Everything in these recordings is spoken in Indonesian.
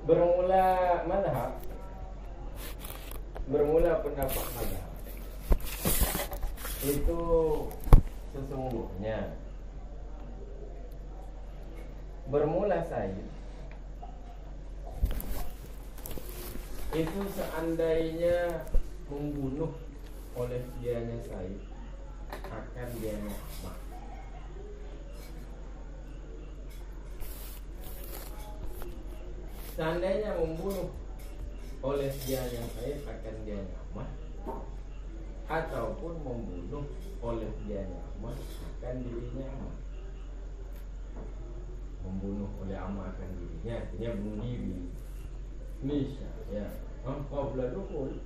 Bermula mazhab, bermula pendapat mazhab itu sesungguhnya bermula Said itu seandainya membunuh oleh dianya Said akan dianya Ahmad. Seandainya membunuh oleh dianya Said akan dianya Ahmad, ataupun membunuh oleh dianya Ahmad akan dirinya Ahmad. Membunuh oleh Ahmad akan dirinya artinya bunuh diri. Misalnya qabla dukhul,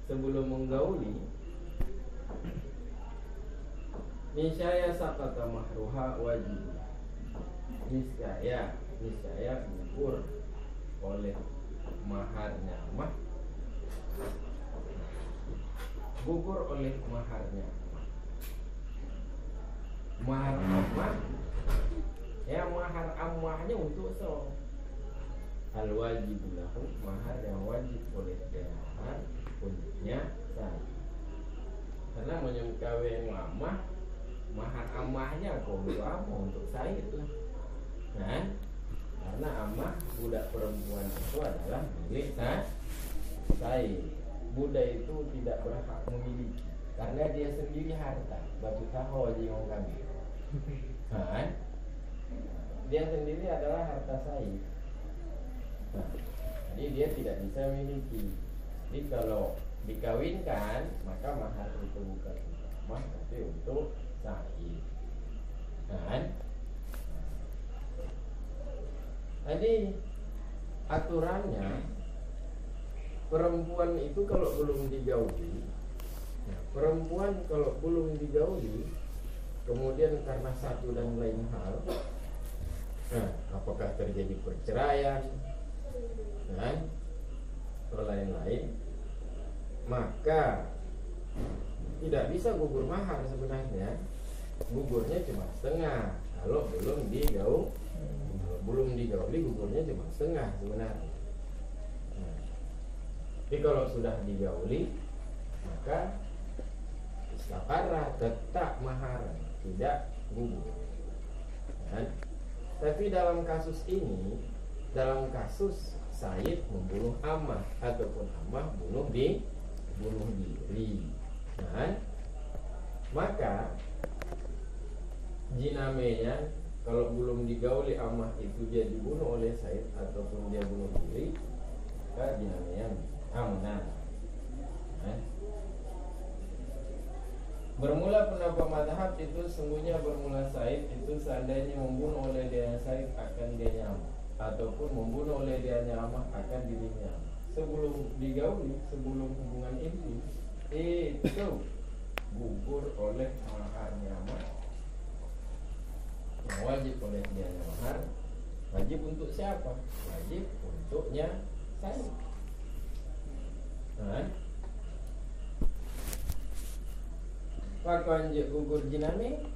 sebelum menggauli, niscaya sakata mahruha wajib, niscaya gugur oleh maharnya Ahmad, gugur oleh maharnya Ahmad. Mahar Ahmad, ya mahar ammahnya untuk so al wajib lahu, mahar yang wajib oleh dia untuknya saya. Karena menyukawin ammah, mahar ammahnya kau ammah untuk saya itu. Nah, karena ammah budak perempuan itu adalah milik saya. Budak itu tidak berhak memiliki karena dia sendiri harta. Batu tahu aja yang kami. Nah, dia sendiri adalah harta saya. Nah, jadi dia tidak bisa memiliki. Jadi kalau dikawinkan maka mahar itu bukan untuk Ahmad tapi untuk Said. Nah, jadi aturannya perempuan itu kalau belum digauli, perempuan kalau belum digauli, kemudian karena satu dan lain hal, apakah terjadi perceraian, atau lain-lain, maka tidak bisa gugur mahar sebenarnya. Gugurnya cuma setengah kalau belum digauli. Kalau belum digauli gugurnya cuma setengah sebenarnya. Tapi kalau sudah digauli maka istaqarrah, tetap mahar, tidak gugur. Tapi dalam kasus ini, dalam kasus Said membunuh Ammah ataupun Ammah bunuh diri, maka jinamenya kalau belum digauli Ammah itu dia dibunuh oleh Said ataupun dia bunuh diri, maka jinamenya amanah. Bermula pendapat mazhab itu sungguhnya bermula Said itu seandainya membunuh oleh dia Said akan dia Ammah, ataupun membunuh oleh dia Ammah akan dirinya. Sebelum digauli, sebelum hubungan intim itu gugur oleh maharnya Ammah. Yang wajib oleh dia mahar, wajib untuk siapa? Wajib untuknya Said. Pakai gugur jinami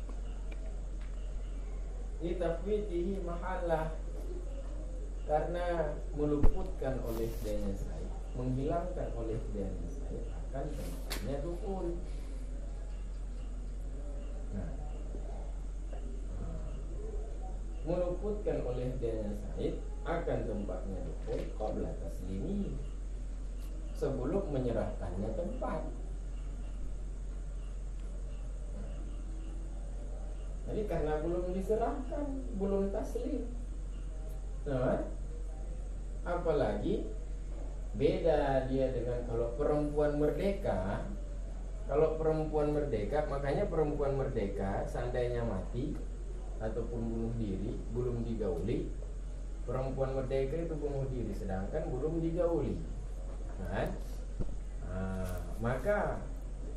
litafwitihi mahallah, karena meluputkan oleh dianya Said, menghilangkan oleh dianya Said akan tempatnya dukul. Meluputkan oleh dianya Said akan tempatnya dukul qabla taslimi, sebelum menyerahkannya tempat. Jadi karena belum diserahkan, belum taslim. Apalagi beda dia dengan kalau perempuan merdeka. Kalau perempuan merdeka, makanya perempuan merdeka seandainya mati ataupun bunuh diri belum digauli, perempuan merdeka itu bunuh diri sedangkan belum digauli, maka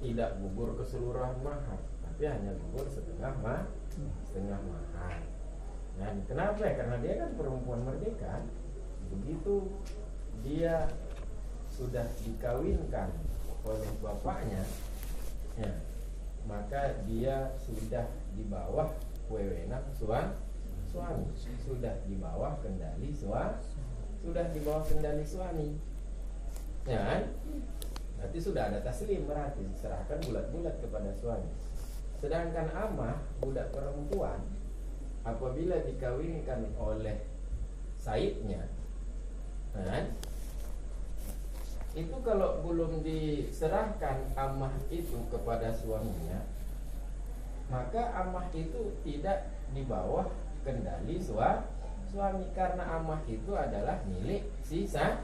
tidak gugur keseluruhan mahar, tapi hanya gugur setengah mahar. Kenapa ya? Karena dia kan perempuan merdeka. Begitu dia sudah dikawinkan oleh bapaknya, maka dia sudah di bawah wewenang suami, sudah di bawah kendali sudah di bawah kendali suami, ya kan? Berarti sudah ada taslim, berarti diserahkan bulat-bulat kepada suami. Sedangkan amah, budak perempuan, apabila dikawinkan oleh saidnya, kan? Itu kalau belum diserahkan amah itu kepada suaminya, maka amah itu tidak di bawah kendali suami, karena amah itu adalah milik si said.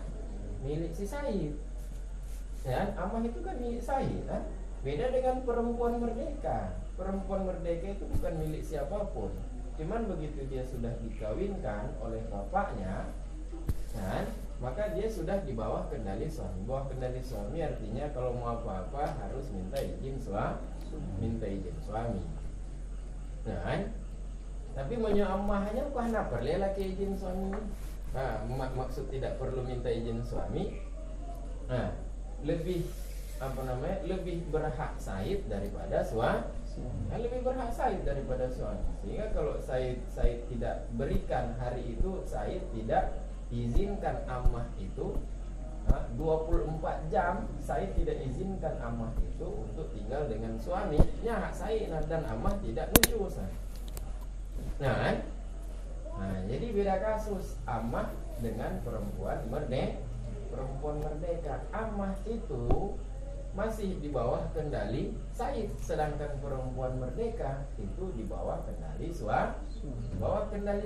Ya, amah itu kan milik said, kan? Beda dengan perempuan merdeka. Perempuan merdeka itu bukan milik siapapun. Cuman begitu dia sudah dikawinkan oleh bapaknya, kan? Maka dia sudah di bawah kendali suami. Bawah kendali suami artinya kalau mau apa-apa harus minta izin suami. Nah, kan? Tapi amahnya karena perlu laki izin suami. Nah, maksud tidak perlu minta izin suami. Nah, lebih berhak said daripada suami. Lebih berhak said daripada suami. Sehingga kalau said tidak berikan hari itu, said tidak izinkan amah itu 24 jam, said tidak izinkan amah itu untuk tinggal dengan suaminya, hak said dan amah tidak nusyuz. Nah, jadi beda kasus amah dengan perempuan merdeka. Amah itu masih di bawah kendali said, sedangkan perempuan merdeka itu di bawah kendali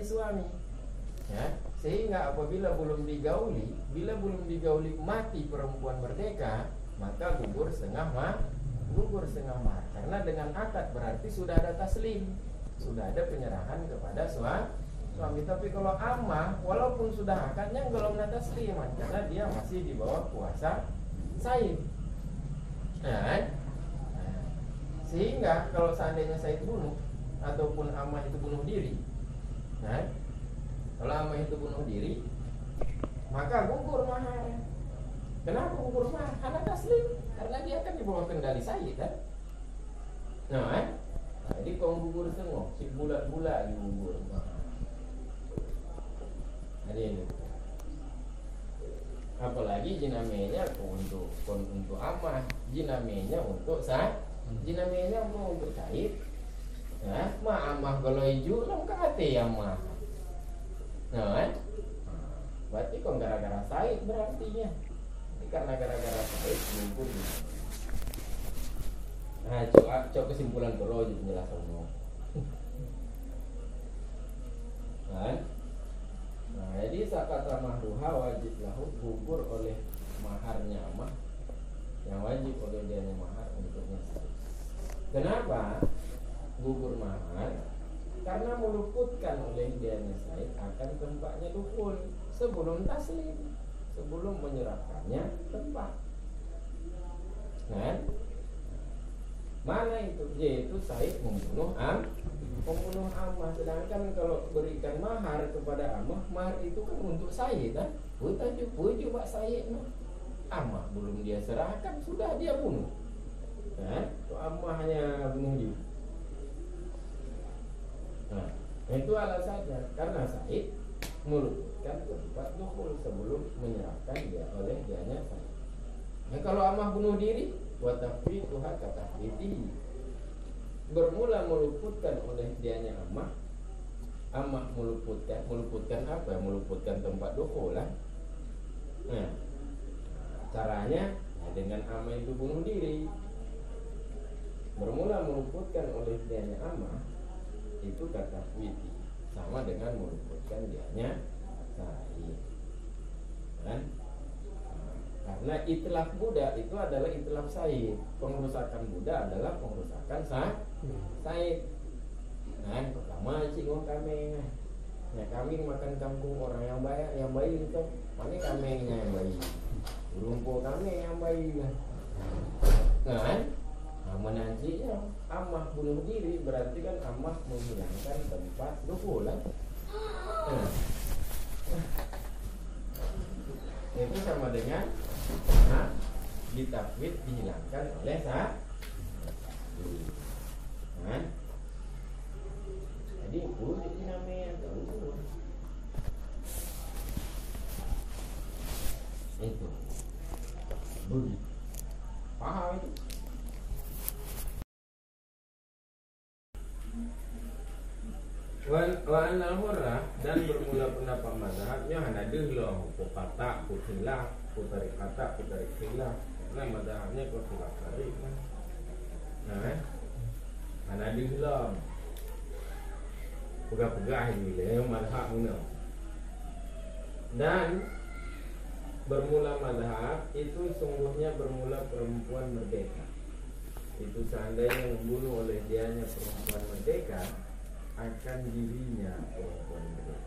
suami. Ya, sehingga apabila belum digauli mati perempuan merdeka, maka gugur setengah mahar. Karena dengan akad berarti sudah ada taslim, sudah ada penyerahan kepada suami. Tapi kalau amah, walaupun sudah akadnya belum ada tasliman, karena dia masih di bawah kuasa said. Nah, sehingga kalau seandainya said bunuh ataupun amah itu bunuh diri, nah, kalau amah itu bunuh diri, maka gugur mahar. Kenapa gugur mahar? Karena taslim, karena dia akan di bawah kendali said, kan? Nah, jadi kau gugur semua, si bulat-bulat gugur. Ada ini. Apalagi jinamenya untuk amah, jinamenya untuk jinamenya untuk said. Nah, amah kalau hijau lengkap amah. Nah, berarti kok gara-gara said berartinya. Ini karena gara-gara said gugur. Nah, coba kesimpulan dulu aja penjelasannya. Kan? Nah, jadi sakata mahruha wajib lahu gugur oleh maharnya amah, yang wajib oleh dianya mahar untuknya said. Kenapa gugur mahar? Karena meluputkan oleh dianya said akan tempatnya dukhul sebelum taslim, sebelum menyerahkannya tempat. Kan? Mana itu? Yaitu said membunuh amah. Sedangkan kalau berikan mahar kepada amah, mahar itu kan untuk said, kan? Puju pak said mah. Amah belum dia serahkan sudah dia bunuh. Kan? Itu amahnya bunuh dia. Nah, itu alasannya karena said meluputkan tempat dukhul sebelum menyerahkan dia oleh dianya said. Nah, kalau amah bunuh diri, wa tafwituha ka tafwitihi, bermula meluputkan oleh dianya amah meluputkan apa? Meluputkan tempat dukhul lah. Nah, caranya dengan amah itu bunuh diri, bermula meluputkan oleh dianya amah itu kata tafwiti, sama dengan meluputkan dianya said. Kan? Karena itlaf budak itu adalah itlaf said, pengerusakan budak adalah pengerusakan said. Nah, pertama cinggung kambing. Nah, kambing makan kangkung orang yang bayi itu, mana kambingnya yang bayi? Rumput kambing yang bayi lah. Nah, menantinya amah bunuh diri berarti kan amah menghilangkan tempat dukhul lah. Nah, itu sama dengan ditafwid dihilangkan oleh said. Nah, jadi ini namanya tahu Wa anal hurrah dan bermula pendapat mazhabnya hanadih loh kata kutilah putari kata putari khilaf karena mazhabnya kok khilaf tarik kan. Nah, hanadih loh pegah-pegah ini yang mazhab guna. Dan bermula mazhab itu sungguhnya bermula perempuan merdeka. Itu seandainya membunuh oleh dianya perempuan merdeka, akan dirinya perempuan merdeka.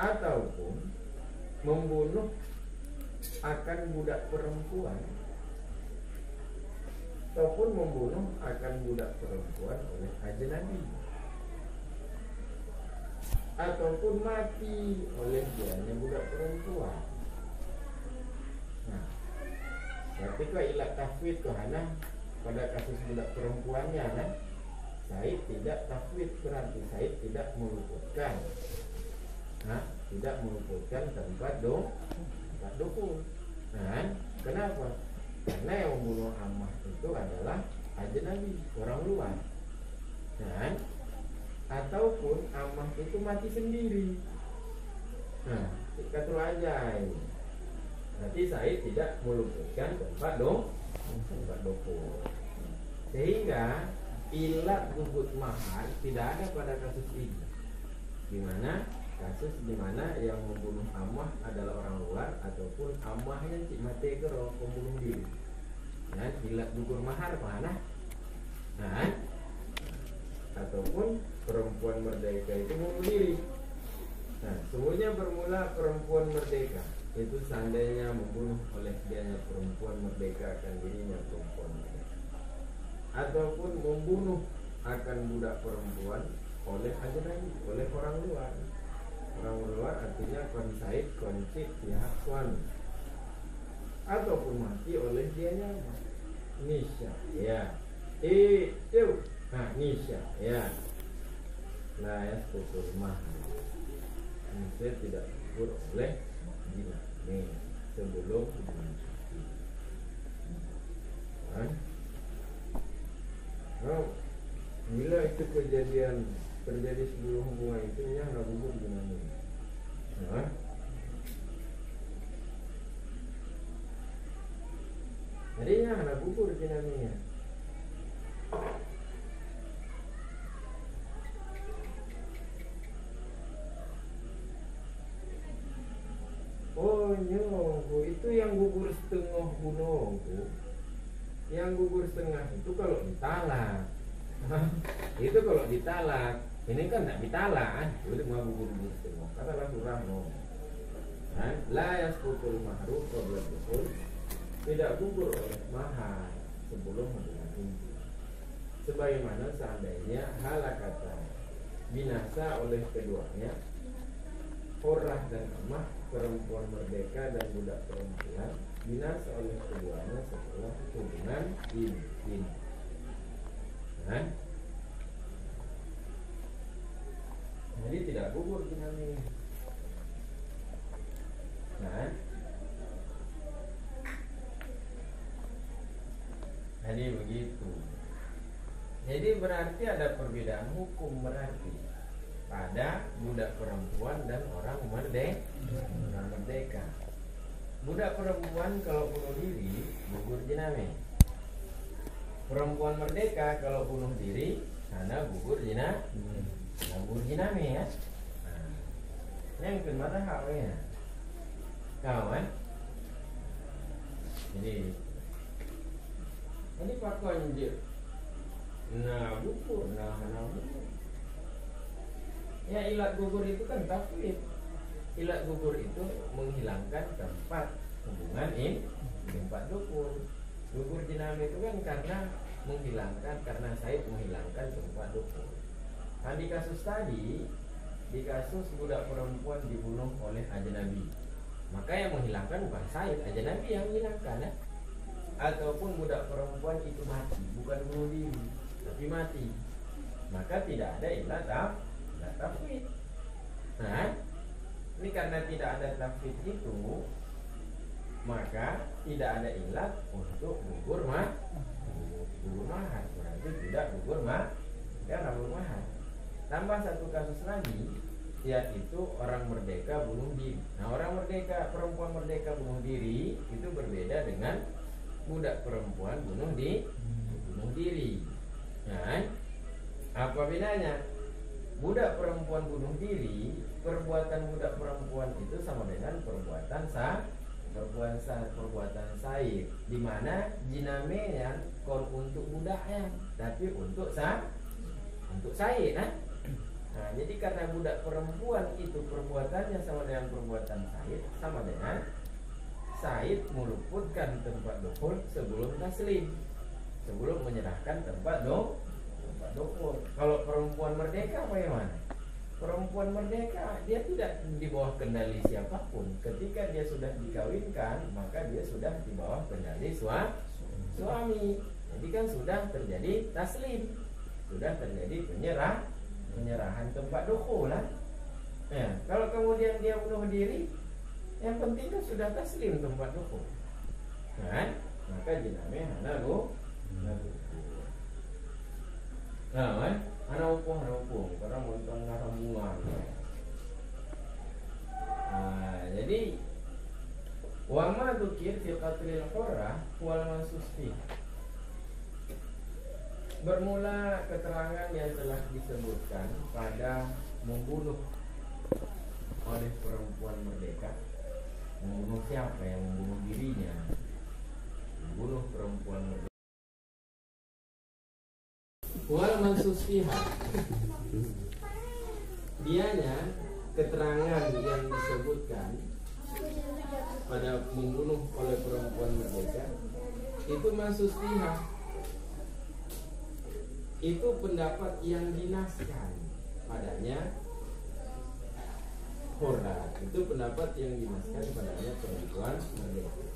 Ataupun membunuh akan budak perempuan, ataupun membunuh akan budak perempuan oleh ajnabi, ataupun mati oleh dianya budak perempuan. Nah, berarti kok ilat tafwid kok hana pada kasus budak perempuannya kan? Said tidak tafwid, berarti Said tidak meluputkan. Nah, tidak meluputkan tempat dukul. Nah, kenapa? Karena yang membunuh ammah itu adalah ajnabi, orang luar. Nah, ataupun ammah itu mati sendiri. Nah, kata aja ini. Berarti Said tidak meluputkan tempat dukul. Sehingga ilat gugut mahar tidak ada pada kasus ini. Kasus di mana yang membunuh ammah adalah orang luar ataupun ammahnya cik mati kero pembunuh diri. Nah, ilat gugur mahar mana? Nah, ataupun perempuan merdeka itu bunuh diri. Nah, semuanya bermula perempuan merdeka. Itu seandainya membunuh oleh dianya perempuan merdeka akan dirinya perempuan merdeka. Ataupun membunuh akan budak perempuan oleh ajnabi, oleh orang luar. Orang luar artinya konsaid, koncit, pihak suami. Ataupun mati oleh dianya nisya, ya. Itu, nah nisya, ya. Nah, ya seputul mahar. Nisya tidak gugur oleh zina. Nih, sebelum dimasuki. Nah, bila itu kejadian terjadi sebelum hubungan itu ya nggak gugur zinanya. Nah, jadinya nggak gugur zinanya. Oh nyongku itu yang gugur setengah gunungku. Yang gugur setengah itu kalau ditalak. Itu kalau ditalak. Ini kan tidak ditalak. Udah mau gugur setengah. Katalah surah no. La yasqutul mahru qabla dukhul. Tidak gugur oleh mahar sebelum hubungan intim. Sebagaimana seandainya halakata binasa oleh keduanya, hurrah dan ammah, perempuan merdeka dan budak perempuan, binasa oleh keduanya setelah hubungan intim. Nah, jadi tidak gugur dinamik. Nah, jadi begitu. Jadi berarti ada perbedaan hukum berarti pada budak perempuan dan orang merdeka. Budak perempuan kalau bunuh diri gugur jiname. Perempuan merdeka kalau bunuh diri karena gugur jiname ya. Nah, yang kemana haknya? Kawan. Jadi Pak konjir. Nah, gugur, nah. Ya ilat gugur itu kan tafwid. Ilat gugur itu menghilangkan tempat hubungan tempat dukul. Gugur jiname itu kan karena menghilangkan, karena Said menghilangkan tempat dukul. Nah, di kasus tadi, di kasus budak perempuan dibunuh oleh ajnabi, maka yang menghilangkan bukan Said, ajnabi yang menghilangkan ya. Ataupun budak perempuan itu mati, bukan bunuh diri, tapi mati, maka tidak ada ilat tafwid. Nah, ini karena tidak ada tafwid itu, maka tidak ada ilat untuk gugur mahar. Berarti tidak gugur mahar. Tambah satu kasus lagi, yaitu orang merdeka bunuh diri. Nah, perempuan merdeka bunuh diri itu berbeda dengan budak perempuan bunuh diri. Nah, apa bedanya? Budak perempuan bunuh diri, perbuatan budak perempuan itu sama dengan perbuatan said, di mana jinamenya kon untuk budaknya, tapi untuk said. Nah, jadi karena budak perempuan itu perbuatannya sama dengan perbuatan said, sama dengan said meluputkan tempat dukhul sebelum taslim, sebelum menyerahkan tempat dukhul. Kalau perempuan merdeka bagaimana? Perempuan merdeka dia tidak di bawah kendali siapapun. Ketika dia sudah dikawinkan, maka dia sudah di bawah kendali suami. Jadi kan sudah terjadi taslim, sudah terjadi penyerahan tempat dukhul. Ya, kalau kemudian dia bunuh diri, yang penting kan sudah taslim tempat dukhul, kan? Maka jiname hana go. Nah, kan? Hana upung, karena montong ngarambuan. Nah, jadi wa ma dzukir fi qatlil hurrah wal mansus fi. Bermula keterangan yang telah disebutkan pada membunuh oleh perempuan merdeka. Membunuh siapa? Yang membunuh dirinya. Membunuh perempuan merdeka. Wal mansus fiha, dianya keterangan yang disebutkan pada membunuh oleh perempuan merdeka itu mansus fiha, itu pendapat yang dinaskan padanya hurrah, itu pendapat yang dinaskan padanya perempuan merdeka.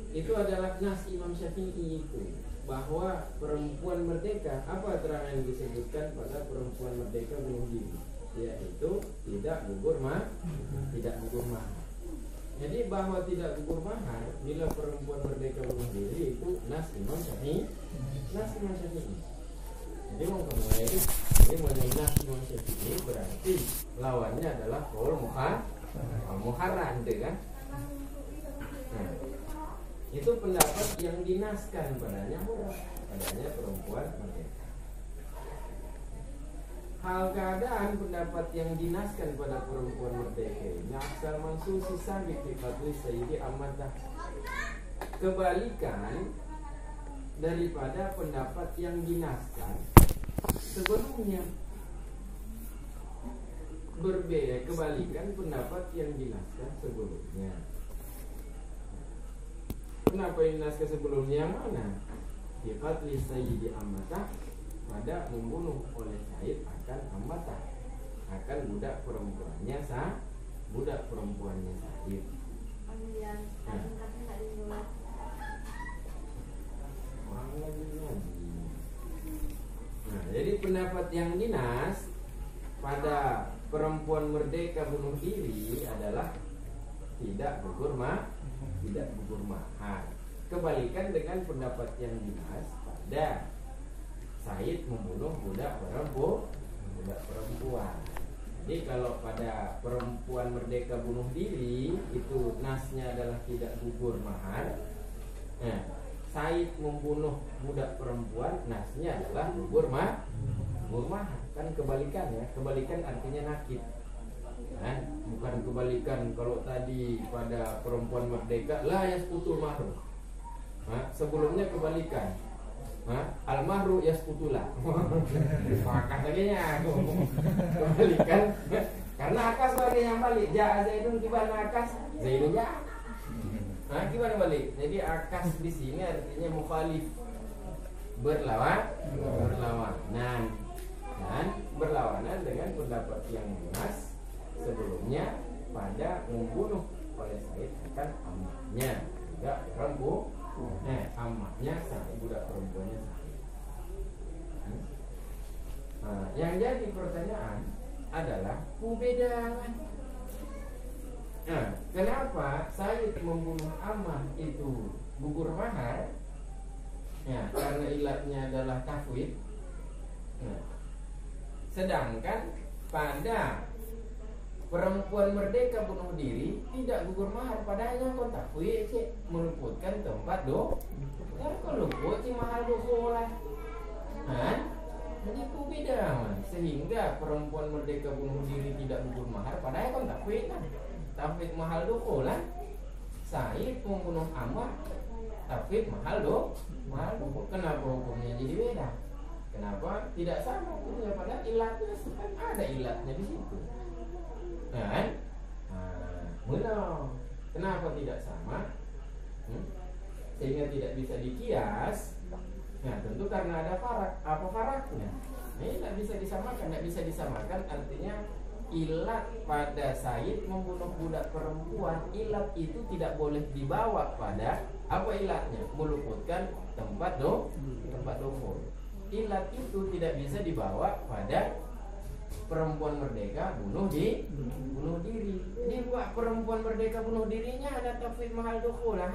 Itu adalah nas Imam Syafi'i itu, bahwa perempuan merdeka, apa terangan yang disebutkan pada perempuan merdeka bunuh diri, yaitu tidak gugur mahar. Jadi bahwa tidak gugur mahar bila perempuan merdeka bunuh diri itu nas Imam Syafi'i. Jadi mau kemana itu? Jadi nas Imam Syafi'i berarti lawannya adalah qaul muharrar, itu kan? Nah, itu pendapat yang dinaskan padanya perempuan merdeka. Hal keadaan pendapat yang dinaskan pada perempuan merdeka ini asal mansusi sabit fi qatli sayyidi amatah, kebalikan daripada pendapat yang dinaskan sebelumnya. Berbeda, kebalikan pendapat yang dinaskan sebelumnya. Kenapa ini naskah sebelumnya yang mana? Fi qatli sayyidi amatah, pada membunuh oleh Said akan amatah, akan budak perempuannya Said. Nah, jadi pendapat yang dinas pada perempuan merdeka bunuh diri adalah tidak gugur mahar. Kebalikan dengan pendapat yang dinas pada Said membunuh budak perempuan. Jadi kalau pada perempuan merdeka bunuh diri itu nasnya adalah tidak gugur mahar. Nah, Said membunuh budak perempuan, nasnya adalah gugur mahar. Kan kebalikan ya. Kebalikan artinya nakid. Nah, bukan kebalikan. Kalau tadi pada perempuan merdeka la yasqutul mahru. Nah, sebelumnya kebalikan. Al-mahru yasqutulah. Maka tadinya kebalikan. Karena akas bagi yang balik. Ja Zaidun gimana akas? Zaidun ja. Nah, gimana balik? Jadi akas di sini artinya mukhalif. Berlawanan. Dan berlawanan dengan pendapat yang lunas sebelumnya pada membunuh oleh Said akan amaknya, tidak perempuan. Amaknya Said, budak perempuannya Said. Yang jadi pertanyaan adalah perbedaan Nah, kenapa Said membunuh Ammah itu gugur mahar? Ya, karena ilatnya adalah tafwid. Nah, sedangkan pada perempuan merdeka bunuh diri tidak gugur mahar, padahal kon tafwid sih meluputkan tempat do. Ya kalau luput sih mahal do lah. Hah? Jadi itu beda man. Sehingga perempuan merdeka bunuh diri tidak gugur mahar, padahal kon tafwid kan. Tafwid mahal do lah. Said membunuh Ammah, tafwid mahal do. Kenapa hukumnya jadi beda? Kenapa tidak sama hukumnya? Padahal ilatnya kan ada ilatnya di situ. Kan? Nah, kenapa tidak sama? Sehingga tidak bisa dikias. Nah, tentu karena ada farak. Apa faraknya? Ini tidak bisa disamakan. Tidak bisa disamakan artinya ilat pada Said membunuh budak perempuan, ilat itu tidak boleh dibawa pada apa ilatnya? Meluputkan tempat dohor. Ilat itu tidak bisa dibawa pada perempuan merdeka bunuh diri. Jadi buat perempuan merdeka bunuh dirinya ada tafwid mahal dohor lah.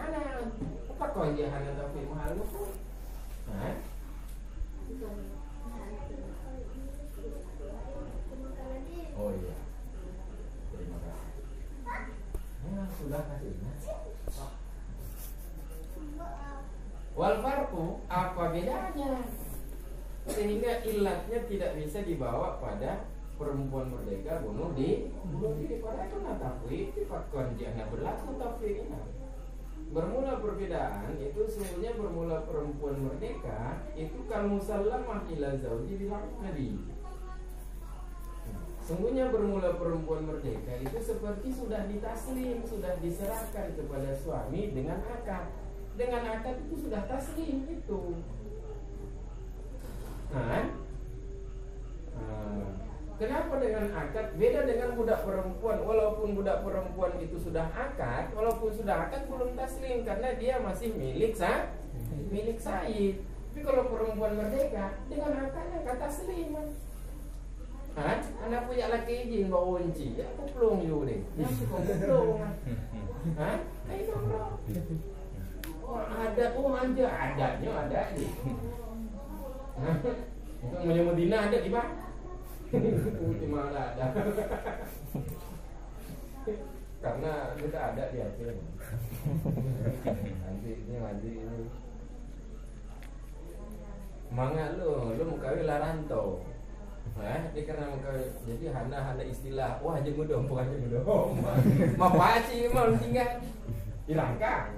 Apa kau dia ada tafwid mahal dohor? Oh iya, terima kasih. Sudah kasih. Wal farqu, apa bedanya? Sehingga ilatnya tidak bisa dibawa pada perempuan merdeka bunuh diri. Padahal kan tafwid fakon jangan berlaku tafwid ini. Bermula perbedaan itu sebenarnya bermula perempuan merdeka itu kal musallamah ila zauji bilang nabi. Sungguhnya bermula perempuan merdeka itu seperti sudah ditaslim, sudah diserahkan kepada suami dengan akad. Dengan akad itu sudah taslim itu. Kenapa dengan akad beda dengan budak perempuan? Walaupun budak perempuan itu sudah akad, walaupun sudah akad belum taslim karena dia masih milik Said. Tapi kalau perempuan merdeka dengan akadnya kata taslim. Anak punya laki izin bawa unci, ya kuplung you deh. Ya kuplung. Ayo bro. Adanya ada nih. Itu menyebut Dina ada di mana? Cuma ada. Karena kita ada di Aceh. Nanti ini. Mangga lu mau kawin laranto. Dia karena jadi hana istilah wah aja mudom. Mau apa sih mau tinggal di Langkang.